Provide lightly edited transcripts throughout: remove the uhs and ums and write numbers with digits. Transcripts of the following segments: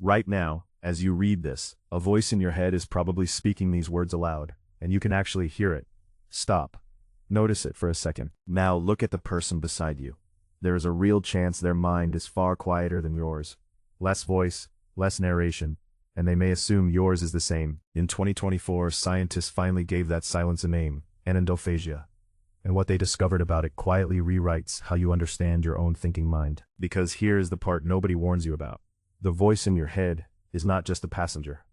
Right now, as you read this, a voice in your head is probably speaking these words aloud, and you can actually hear it. Stop. Notice it for a second. Now look at the person beside you. There is a real chance their mind is far quieter than yours. Less voice, less narration, and they may assume yours is the same. In 2024, scientists finally gave that silence a name, anendophasia. And what they discovered about it quietly rewrites how you understand your own thinking mind. Because here is the part nobody warns you about. The voice in your head is not just a passenger.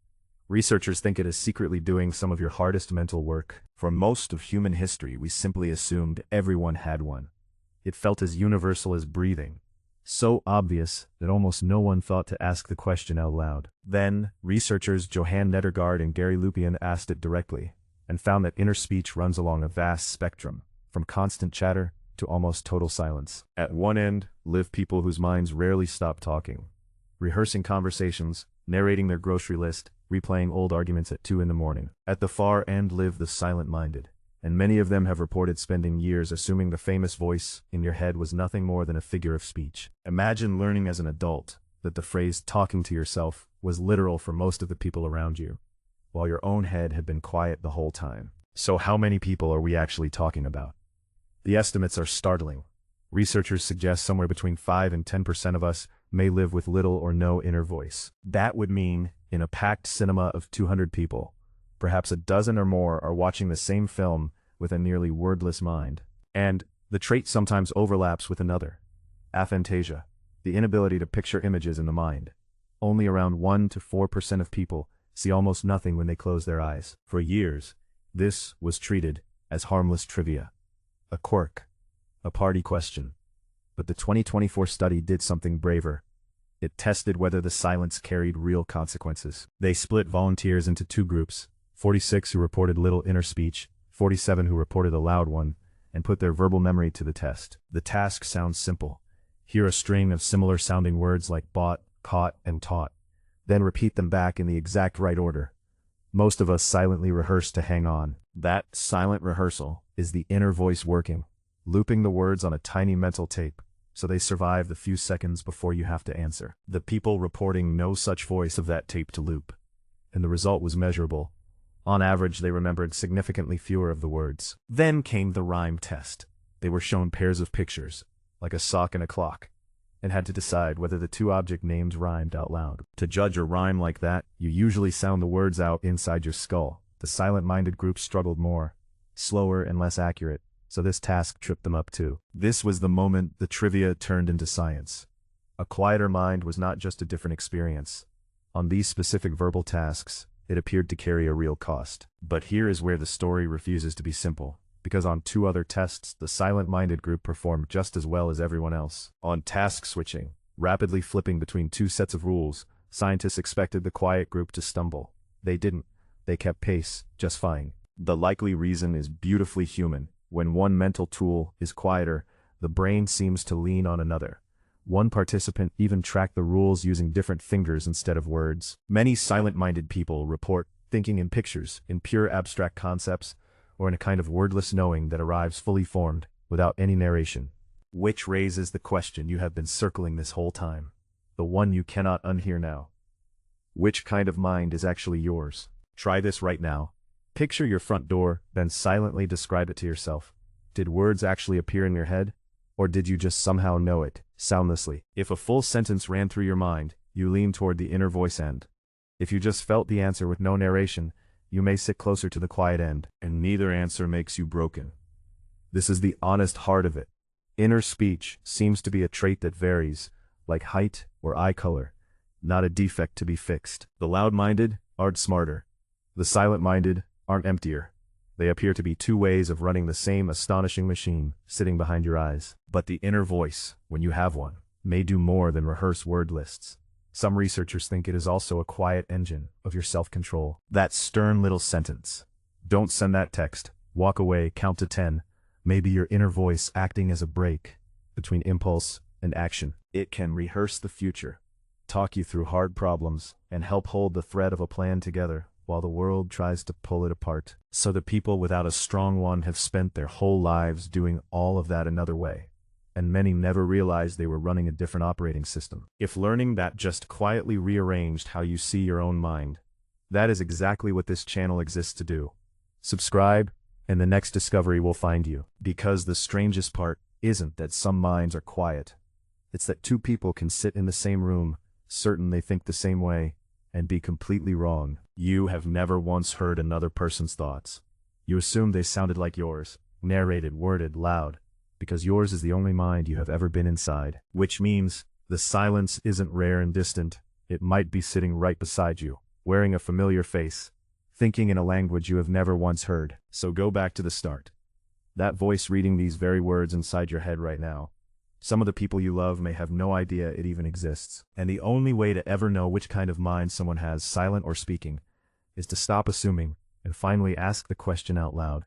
Researchers think it is secretly doing some of your hardest mental work. For most of human history, we simply assumed everyone had one. It felt as universal as breathing. So obvious that almost no one thought to ask the question out loud. Then, researchers Johann Nedergaard and Gary Lupyan asked it directly, and found that inner speech runs along a vast spectrum, from constant chatter to almost total silence. At one end live people whose minds rarely stop talking, rehearsing conversations, narrating their grocery list, replaying old arguments at 2 in the morning. At the far end live the silent-minded, and many of them have reported spending years assuming the famous voice in your head was nothing more than a figure of speech. Imagine learning as an adult that the phrase talking to yourself was literal for most of the people around you, while your own head had been quiet the whole time. So how many people are we actually talking about? The estimates are startling. Researchers suggest somewhere between 5 and 10% of us may live with little or no inner voice. That would mean, in a packed cinema of 200 people, perhaps a dozen or more are watching the same film with a nearly wordless mind. And the trait sometimes overlaps with another, aphantasia, the inability to picture images in the mind. Only around 1 to 4% of people see almost nothing when they close their eyes. For years, this was treated as harmless trivia, a quirk, a party question. But the 2024 study did something braver. It tested whether the silence carried real consequences. They split volunteers into 2 groups, 46 who reported little inner speech, 47 who reported a loud one, and put their verbal memory to the test. The task sounds simple. Hear a string of similar sounding words like bought, caught, and taught. Then repeat them back in the exact right order. Most of us silently rehearse to hang on. That silent rehearsal is the inner voice working, looping the words on a tiny mental tape, so they survive the few seconds before you have to answer. The people reporting no such voice of that tape to loop. And the result was measurable. On average, they remembered significantly fewer of the words. Then came the rhyme test. They were shown pairs of pictures, like a sock and a clock, and had to decide whether the 2 object names rhymed out loud. To judge a rhyme like that, you usually sound the words out inside your skull. The silent-minded group struggled more, slower and less accurate, so this task tripped them up too. This was the moment the trivia turned into science. A quieter mind was not just a different experience. On these specific verbal tasks, it appeared to carry a real cost. But here is where the story refuses to be simple, because on 2 other tests, the silent-minded group performed just as well as everyone else. On task switching, rapidly flipping between 2 sets of rules, scientists expected the quiet group to stumble. They didn't. They kept pace, just fine. The likely reason is beautifully human. When one mental tool is quieter, the brain seems to lean on another. One participant even tracked the rules using different fingers instead of words. Many silent-minded people report thinking in pictures, in pure abstract concepts, or in a kind of wordless knowing that arrives fully formed, without any narration. Which raises the question you have been circling this whole time, the one you cannot unhear now. Which kind of mind is actually yours? Try this right now. Picture your front door, then silently describe it to yourself. Did words actually appear in your head? Or did you just somehow know it, soundlessly? If a full sentence ran through your mind, you lean toward the inner voice end. If you just felt the answer with no narration, you may sit closer to the quiet end, and neither answer makes you broken. This is the honest heart of it. Inner speech seems to be a trait that varies, like height or eye color, not a defect to be fixed. The loud-minded aren't smarter. The silent-minded aren't emptier. They appear to be 2 ways of running the same astonishing machine sitting behind your eyes. But the inner voice, when you have one, may do more than rehearse word lists. Some researchers think it is also a quiet engine of your self-control. That stern little sentence, "Don't send that text, walk away, count to 10, may be your inner voice acting as a brake between impulse and action. It can rehearse the future, talk you through hard problems, and help hold the thread of a plan together while the world tries to pull it apart. So the people without a strong one have spent their whole lives doing all of that another way. and many never realized they were running a different operating system. If learning that just quietly rearranged how you see your own mind, that is exactly what this channel exists to do. Subscribe, and the next discovery will find you. Because the strangest part isn't that some minds are quiet. It's that two people can sit in the same room, certain they think the same way, and be completely wrong. You have never once heard another person's thoughts. You assume they sounded like yours, narrated, worded, loud, because yours is the only mind you have ever been inside. Which means, the silence isn't rare and distant, it might be sitting right beside you, wearing a familiar face, thinking in a language you have never once heard. So go back to the start. That voice reading these very words inside your head right now. Some of the people you love may have no idea it even exists. And the only way to ever know which kind of mind someone has, silent or speaking, is to stop assuming, and finally ask the question out loud.